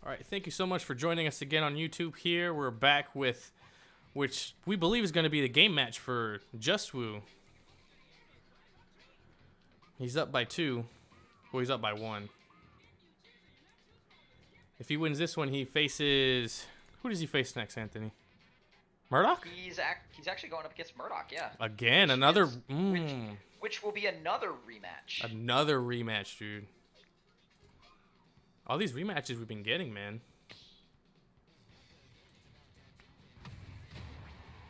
All right, thank you so much for joining us again on YouTube here. We're back with, which we believe is going to be the game match for Justwoo. He's up by 2. Well, he's up by 1. If he wins this one, he faces... Who does he face next, Anthony? Murdoch? He's actually going up against Murdoch, yeah. Again, which another... Is, which will be another rematch. Another rematch, dude. All these rematches we've been getting, man.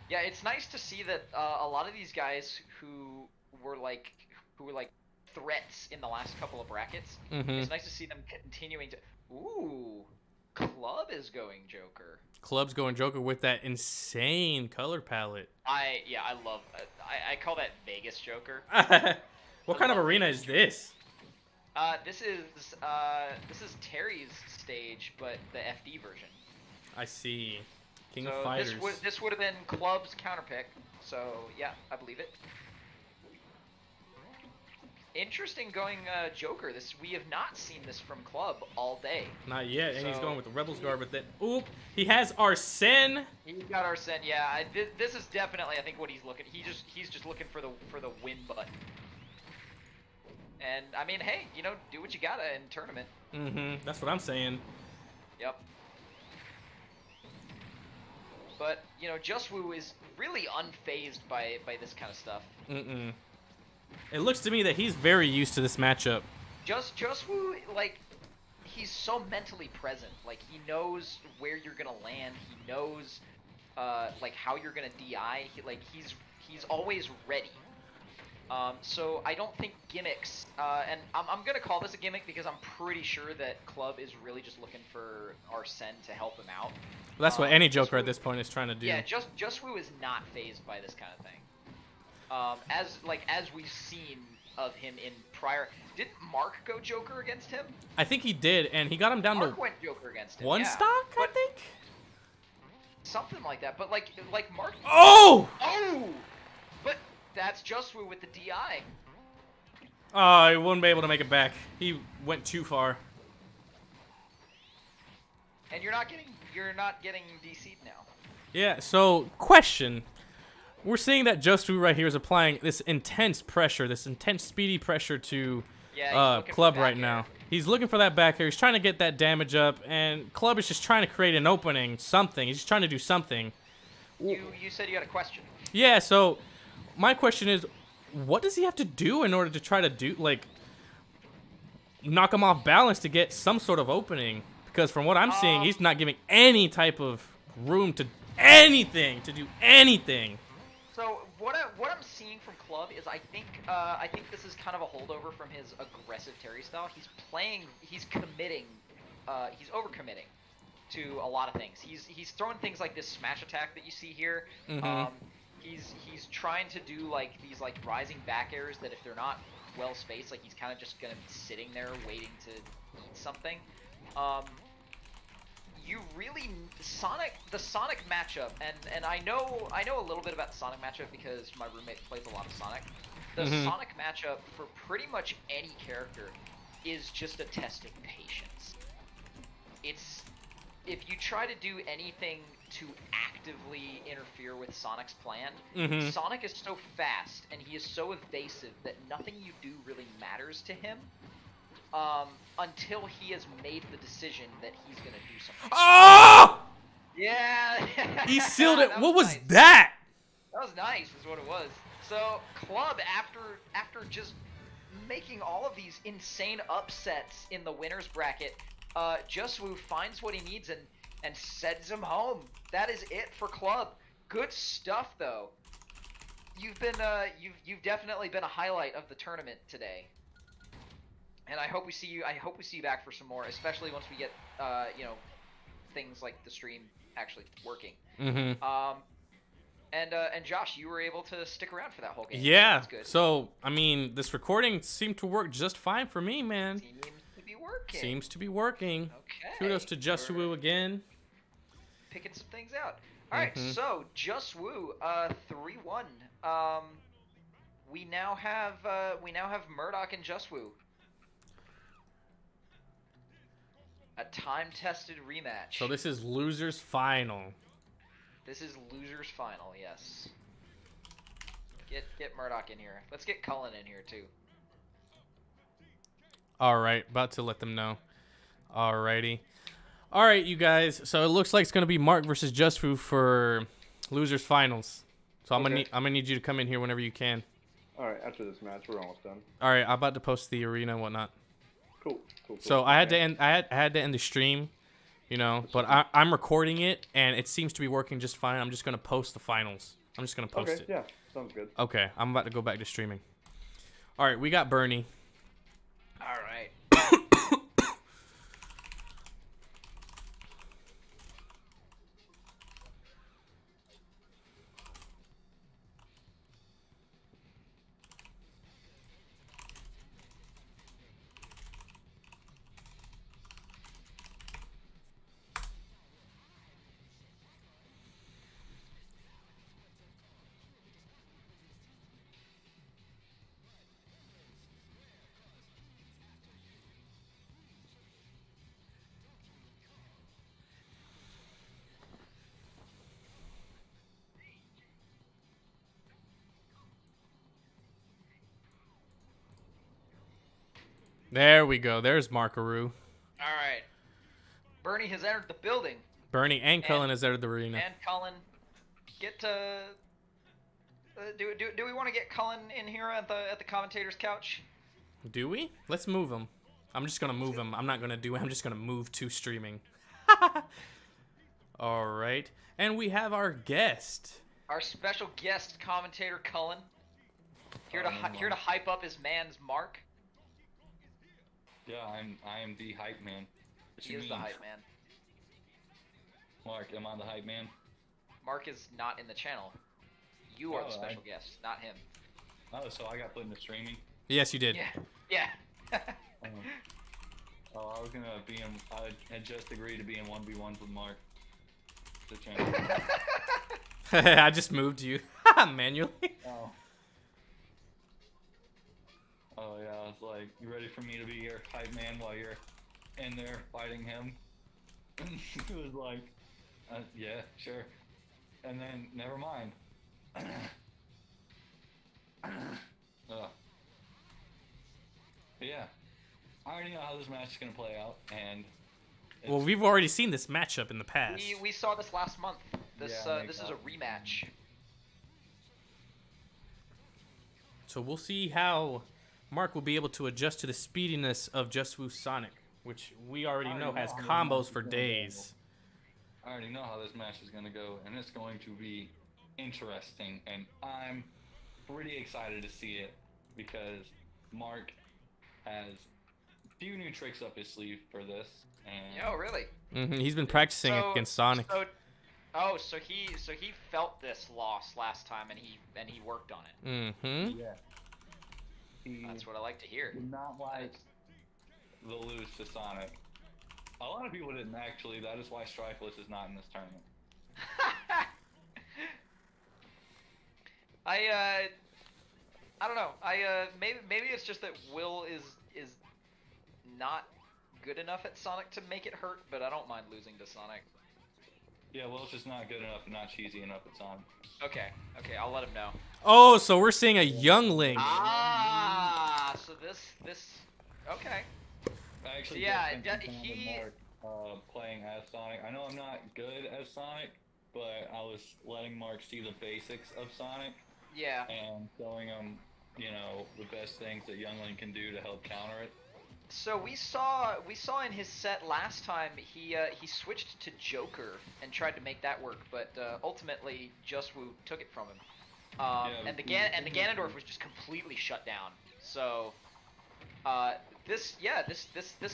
Yeah, it's nice to see that a lot of these guys who were like threats in the last couple of brackets. It's nice to see them continuing to. Ooh, Club is going Joker. Club's going Joker with that insane color palette. I love. I call that Vegas Joker. What kind of arena is this? This is Terry's stage, but the FD version. I see. King of Fighters. This would have been Club's counterpick. So yeah, I believe it. Interesting going Joker. We have not seen this from Club all day. Not yet, and he's going with the Rebels guard with it. Oop, he has Arsene. He's got Arsene. Yeah, this is definitely I think what he's looking. He's just looking for the win button. And I mean, hey, you know, do what you gotta in tournament. That's what I'm saying. Yep. But you know, Justwoo is really unfazed by this kind of stuff. It looks to me that he's very used to this matchup. Justwoo, like, he's so mentally present. Like, he knows where you're gonna land. He knows, like, how you're gonna DI. He's always ready. So I don't think gimmicks, and I'm gonna call this a gimmick because I'm pretty sure that Club is really just looking for Arsene to help him out. Well, that's what any Joker at this point is trying to do. Yeah, Justwoo is not fazed by this kind of thing. As we've seen of him in prior, didn't Mark go Joker against him? I think he did, and he got him down Mark to went Joker against him. one stock, I think. Something like that, but like Mark. Oh! But that's Justwoo with the DI. Oh, he wouldn't be able to make it back. He went too far. And you're not getting DC'd now. Yeah. So, question. We're seeing that Justwoo right here is applying this intense pressure, this intense speedy pressure to Club right now. He's looking for that back air. He's trying to get that damage up, and Club is just trying to create an opening, something. He's just trying to do something. You said you had a question. Yeah, so my question is, what does he have to do in order to try to do, like, knock him off balance to get some sort of opening? Because from what I'm seeing, he's not giving any type of room to anything, to do anything. So what I'm seeing from Club is I think this is kind of a holdover from his aggressive Terry style. He's committing, he's overcommitting to a lot of things. He's throwing things like this smash attack that you see here. He's trying to do like these like rising back airs that if they're not well spaced, like he's kind of just gonna be sitting there waiting to eat something. You really the Sonic matchup, and I know a little bit about the Sonic matchup because my roommate plays a lot of Sonic. The Sonic matchup for pretty much any character is just a test of patience. It's if you try to do anything to actively interfere with Sonic's plan, Sonic is so fast and he is so evasive that nothing you do really matters to him. Until he has made the decision that he's gonna do something. Oh! Yeah! He sealed it. What was nice. that? That was nice, is what it was. So, Club, after just making all of these insane upsets in the winner's bracket, Justwoo finds what he needs and sends him home. That is it for Club. Good stuff, though. You've been, you've definitely been a highlight of the tournament today. And I hope we see you. I hope we see you back for some more, especially once we get, you know, things like the stream actually working. And Josh, you were able to stick around for that whole game. Yeah. That's good. So I mean, this recording seemed to work just fine for me, man. Seems to be working. Seems to be working. Okay. Kudos to Justwoo again. Picking some things out. All right. So Justwoo, 3-1. We now have Murdoch and Justwoo. time-tested rematch. So this is losers final. This is losers final, yes. Get Murdoch in here. Let's get Cullen in here too. All right, about to let them know. Alrighty. All right, you guys. So it looks like it's gonna be Mark versus Justfu for losers finals. So I'm gonna need you to come in here whenever you can. All right, after this match, we're almost done. All right, I'm about to post the arena and whatnot. Cool. So I had to end. I had to end the stream, you know. But I'm recording it, and it seems to be working just fine. I'm just gonna post the finals. I'm just gonna post it. Yeah, sounds good. Okay, I'm about to go back to streaming. All right, we got Bernie. All right. There we go. There's Markaroo. All right. Bernie has entered the building. Bernie and Cullen has entered the arena. And Cullen, get to. Do we want to get Cullen in here at the commentator's couch? Do we? Let's move him. I'm just gonna move him. I'm not gonna do it. I'm just gonna move to streaming. All right, and we have our guest. Our special guest commentator Cullen. Here to hype up his man's Mark. Yeah, I am the hype man. He is the hype man. Mark, am I the hype man? Mark is not in the channel. You are the special guest, not him. Oh, so I got put into streaming? Yes, you did. Yeah. I was gonna be in. I had just agreed to be in 1v1s with Mark. The channel. I just moved you manually. Oh. Oh yeah, it's like, you ready for me to be your hype man while you're in there fighting him? He was like, yeah, sure. And then, never mind. But yeah, I already know how this match is going to play out, and... Well, we've already seen this matchup in the past. We saw this last month. This Yeah, this is a rematch. So we'll see how Mark will be able to adjust to the speediness of Justfu Sonic, which we already know has combos for days. I already know how this match is going to go, and it's going to be interesting, and I'm pretty excited to see it because Mark has a few new tricks up his sleeve for this. And Oh, really? He's been practicing against Sonic. So he felt this loss last time, and he worked on it. Yeah. That's what I like to hear. Did not like the lose to Sonic. A lot of people didn't actually. That is why Strifeless is not in this tournament. I don't know. Maybe it's just that Will is not good enough at Sonic to make it hurt, but I don't mind losing to Sonic. Yeah, well, it's just not good enough and not cheesy enough at Sonic. Okay, I'll let him know. Oh, so we're seeing a young Link. Ah, so this okay. I actually playing as Sonic. I know I'm not good as Sonic, but I was letting Mark see the basics of Sonic. Yeah. And showing him, the best things that young Link can do to help counter it. So we saw in his set last time he switched to Joker and tried to make that work, but ultimately Justwu took it from him. And the Ganondorf was just completely shut down. So this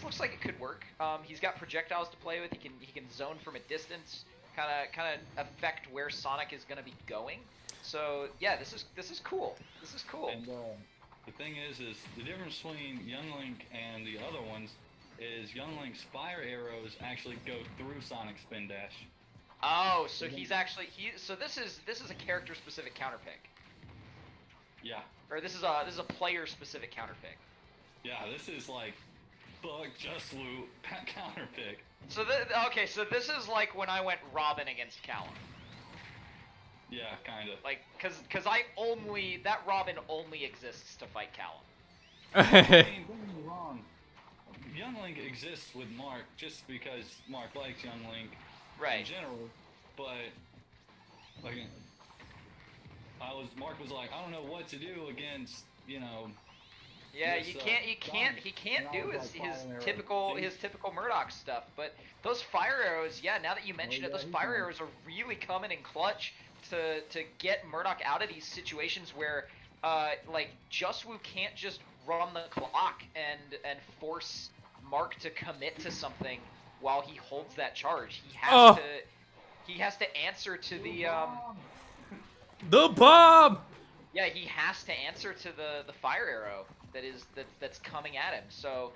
looks like it could work. He's got projectiles to play with. He can zone from a distance, kind of affect where Sonic is going to be going. So yeah, this is cool. This is cool. And the thing is the difference between Young Link and the other ones is Young Link's fire arrows actually go through Sonic's spin dash. Oh, so he's actually so this is a character specific counter pick. Yeah. Or this is a player specific counter pick. Yeah, this is like fuck Just Woo counter pick. So okay, so this is like when I went Robin against Callum. Yeah, kind of. Like, cause that Robin only exists to fight Callum. I mean, don't get me wrong. Young Link exists with Mark just because Mark likes Young Link in general, but like Mark was like, I don't know what to do against, you know. Yeah, this, he can't do his typical Murdoch stuff. But those fire arrows, yeah, now that you mention it, those fire arrows are really coming in clutch to get Murdoch out of these situations where like Just Woo can't just run the clock and force Mark to commit to something while he holds that charge. He has to answer to the bomb. Yeah, he has to answer to the fire arrow that's coming at him. So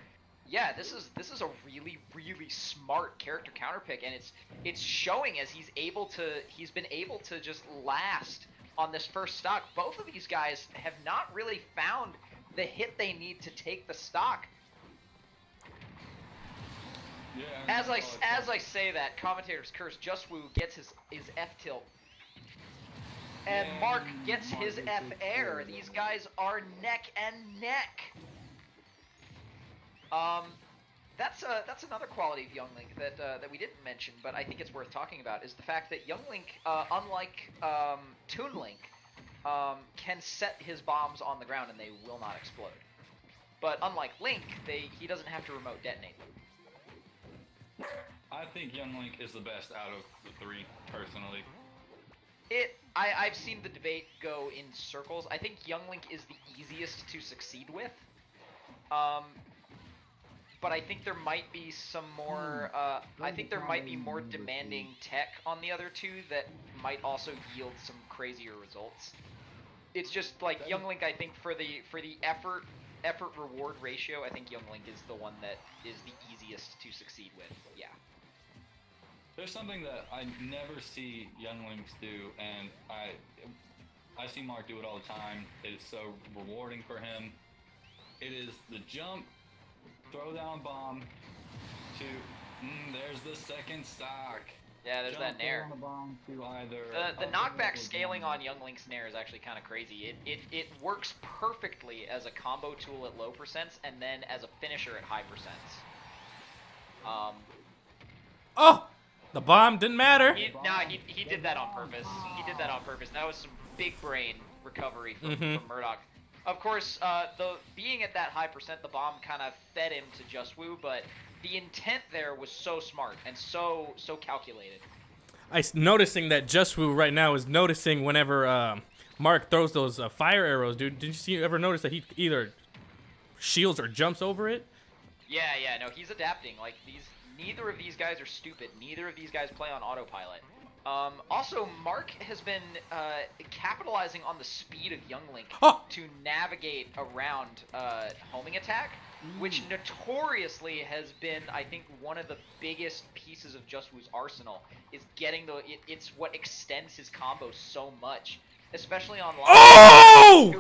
yeah, this is a really smart character counter pick, and it's showing as he's been able to just last on this first stock. Both of these guys have not really found the hit they need to take the stock. Yeah, as I say that, commentator's curse, Just Woo gets his F tilt. And Mark gets his F air. These guys are neck and neck. That's another quality of Young Link that we didn't mention, but I think it's worth talking about, is the fact that Young Link, unlike Toon Link, can set his bombs on the ground and they will not explode. But unlike Link, he doesn't have to remote detonate them. I think Young Link is the best out of the three, personally. I've seen the debate go in circles. I think Young Link is the easiest to succeed with. But I think there might be some more. I think there might be more demanding tech on the other two that might also yield some crazier results. It's just like Young Link. I think for the effort reward ratio, I think Young Link is the one that is the easiest to succeed with. Yeah. There's something that I never see Young Links do, and I see Mark do it all the time. It is so rewarding for him. It is the jump, throw down bomb to there's the second stock. Yeah, there's that nair. The knockback scaling on Young Link's nair is actually kind of crazy. It works perfectly as a combo tool at low percents and then as a finisher at high percents. Oh! The bomb didn't matter. He did that on purpose. He did that on purpose. That was some big brain recovery from Murdoch. Of course, being at that high percent, the bomb kind of fed him to Just Woo, but the intent there was so smart and so calculated. Noticing that Just Woo right now is noticing whenever Mark throws those fire arrows, dude. Did you ever notice that he either shields or jumps over it? Yeah, no, he's adapting. Like neither of these guys are stupid. Neither of these guys play on autopilot. Also, Mark has been capitalizing on the speed of Young Link to navigate around homing attack, which notoriously has been, I think, one of the biggest pieces of Just Woo's arsenal, is getting it's what extends his combo so much, especially on line. Oh!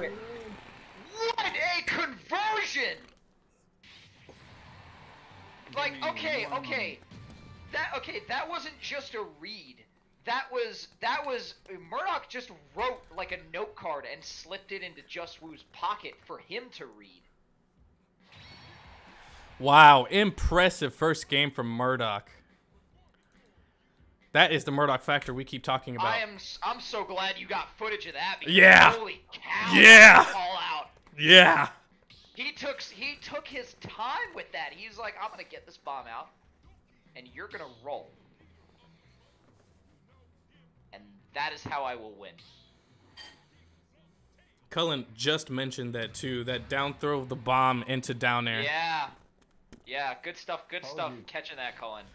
What a conversion! Like, okay. That wasn't just a read. That was Murdoch just wrote like a note card and slipped it into Just Woo's pocket for him to read. Wow, impressive first game from Murdoch. That is the Murdoch factor we keep talking about. I'm so glad you got footage of that. Because yeah. Holy cow! Yeah. All out. Yeah. He took his time with that. He's like, I'm gonna get this bomb out, and you're gonna roll, and that is how I will win. Cullen just mentioned that too. That down throw of the bomb into down air. Yeah, good stuff. Good stuff. Catching that, Cullen.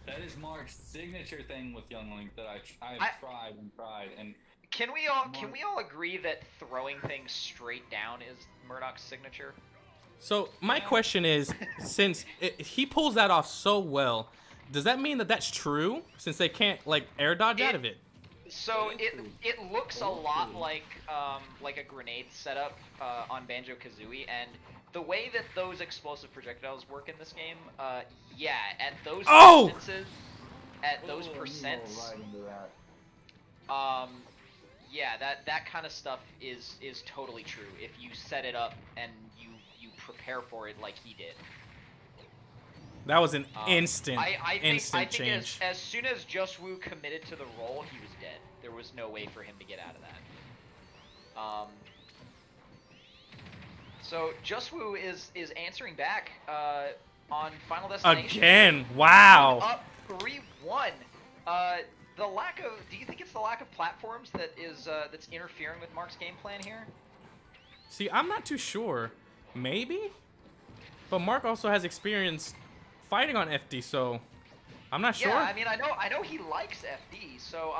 That is Mark's signature thing with Young Link that I've tried and. Can we all agree that throwing things straight down is Murdoch's signature? So my question is, since he pulls that off so well, does that mean that that's true? Since they can't like air dodge out of it. So it looks a lot like a grenade setup on Banjo-Kazooie, and the way that those explosive projectiles work in this game, yeah, at those Oh! distances, at those percents, Right into that. yeah, that kind of stuff is totally true if you set it up and you prepare for it like he did. That was an instant I think change. as soon as Just Woo committed to the role, he was dead. There was no way for him to get out of that. So Just Woo is answering back on Final Destination. Again, wow. Up 3-1. The lack of, do you think it's the lack of platforms that is that's interfering with Mark's game plan here? See, I'm not too sure. Maybe? But Mark also has experience fighting on FD, so I'm not sure. Yeah, I mean, I know he likes FD, so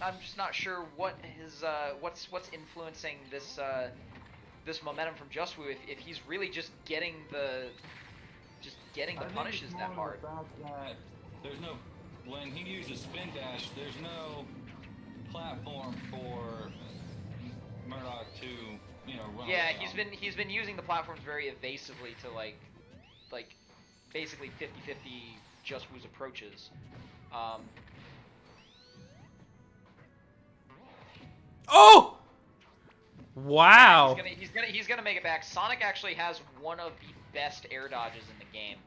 I'm just not sure what his what's influencing this this momentum from Just Woo if he's really just getting the punishes that hard. There's no, when he uses spin dash, there's no platform for Murdoch to, you know, run. Yeah, he's been using the platforms very evasively to like basically 50-50 Just Woo's approaches. Oh! Wow. He's gonna make it back. Sonic actually has one of the best air dodges in the game.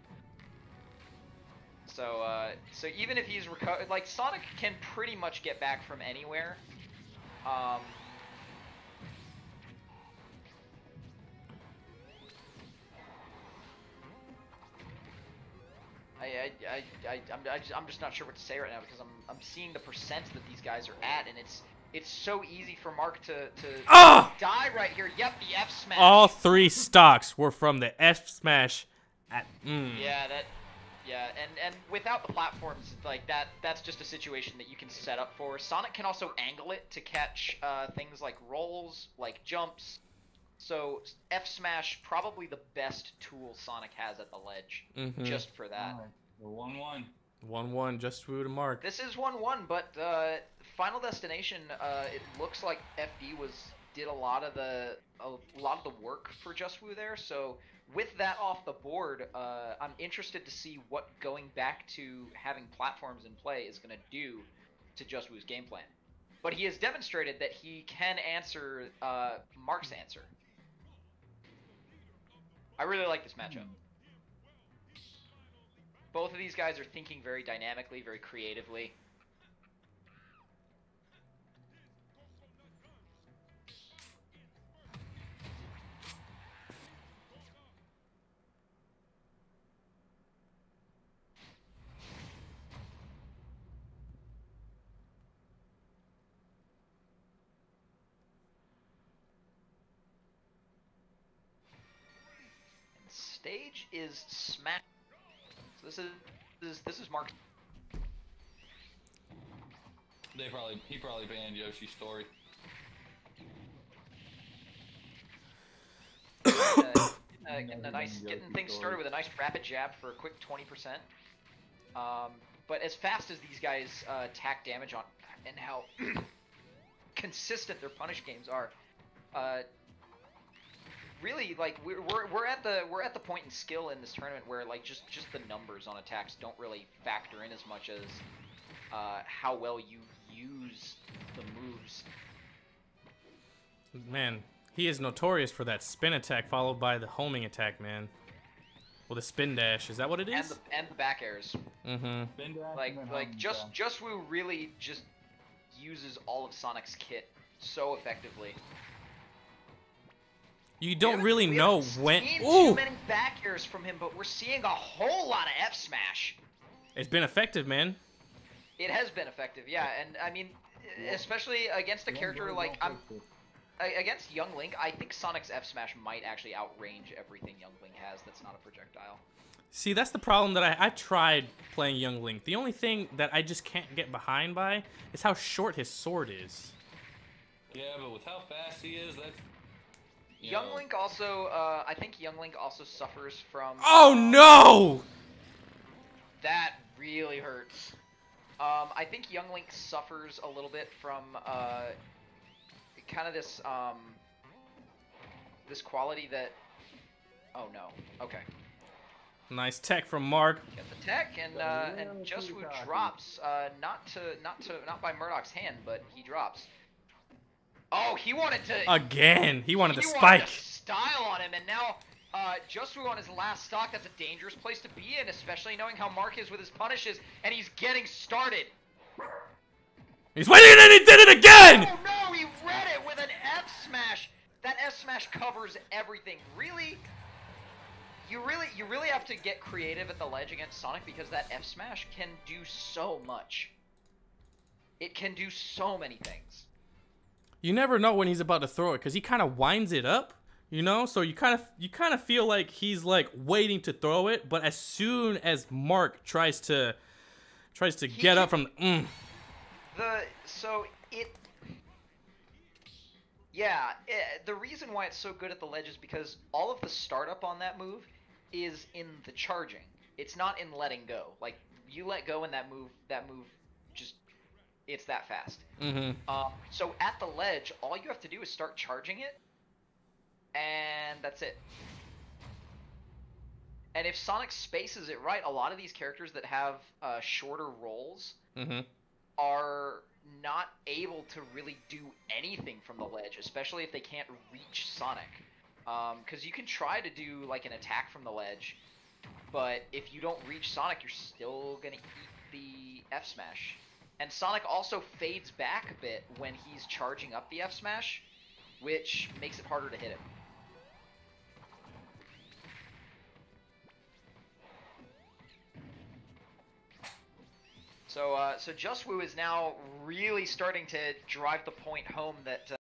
So so even if he's like Sonic can pretty much get back from anywhere. I'm just not sure what to say right now because I'm seeing the percent that these guys are at, and it's so easy for Mark to die right here. Yep, the F smash. All 3 stocks were from the F smash at Yeah, and without the platforms like that's just a situation that you can set up for. Sonic can also angle it to catch things like rolls, like jumps. So F smash probably the best tool Sonic has at the ledge, just for that. Right. 1-1. 1-1, Just Woo to Mark. This is 1-1, but Final Destination, it looks like FD did a lot of the work for Just Woo there. So with that off the board, I'm interested to see what going back to having platforms in play is going to do to Just Woo's game plan. But he has demonstrated that he can answer Mark's answer. I really like this matchup. Both of these guys are thinking very dynamically, very creatively. Stage is Smash. So this is Mark. He probably banned Yoshi's story. Getting things started with a nice rapid jab for a quick 20%. But as fast as these guys tack damage on, and how consistent their punish games are, really, like we're at the point in skill in this tournament where like just the numbers on attacks don't really factor in as much as how well you use the moves. Man, he is notorious for that spin attack followed by the homing attack, man. Well, the spin dash, is that what it is? And the back airs. Mm-hmm. Like Just Woo really just uses all of Sonic's kit so effectively. You don't really know when. Ooh! Too many back airs from him, but we're seeing a whole lot of F smash. It's been effective, man. It has been effective, yeah, and I mean, especially against a character like against Young Link, I think Sonic's F smash might actually outrange everything Young Link has that's not a projectile. See, that's the problem that I tried playing Young Link. The only thing that I just can't get behind by is how short his sword is. Yeah, but with how fast he is, that's... Young Link also, I think Young Link also suffers from... Oh, no! That really hurts. I think Young Link suffers a little bit from, kind of this, this quality that Oh no. Okay. Nice tech from Mark. Get the tech, and Justwu drops. Not by Murdoch's hand, but he drops. Oh, he wanted to. Again, he wanted the spike. Wanted to style on him, and now Justwu on his last stock. That's a dangerous place to be in, especially knowing how Mark is with his punishes, and he's getting started. He's waiting, and he did it again! Oh no, he read it with an F smash. That F smash covers everything. Really, you really have to get creative at the ledge against Sonic because that F smash can do so much. It can do so many things. You never know when he's about to throw it because he kind of winds it up, you know. So you kind of feel like he's like waiting to throw it, but as soon as Mark tries to get up from the reason why it's so good at the ledge is because all of the startup on that move is in the charging. It's not in letting go. Like, you let go and that move just, it's that fast. So at the ledge, all you have to do is start charging it, and that's it. And if Sonic spaces it right, a lot of these characters that have shorter rolls are not able to really do anything from the ledge, especially if they can't reach Sonic. Because you can try to do like an attack from the ledge, but if you don't reach Sonic, you're still gonna eat the F smash. And Sonic also fades back a bit when he's charging up the F smash, which makes it harder to hit him. So Justwu is now really starting to drive the point home that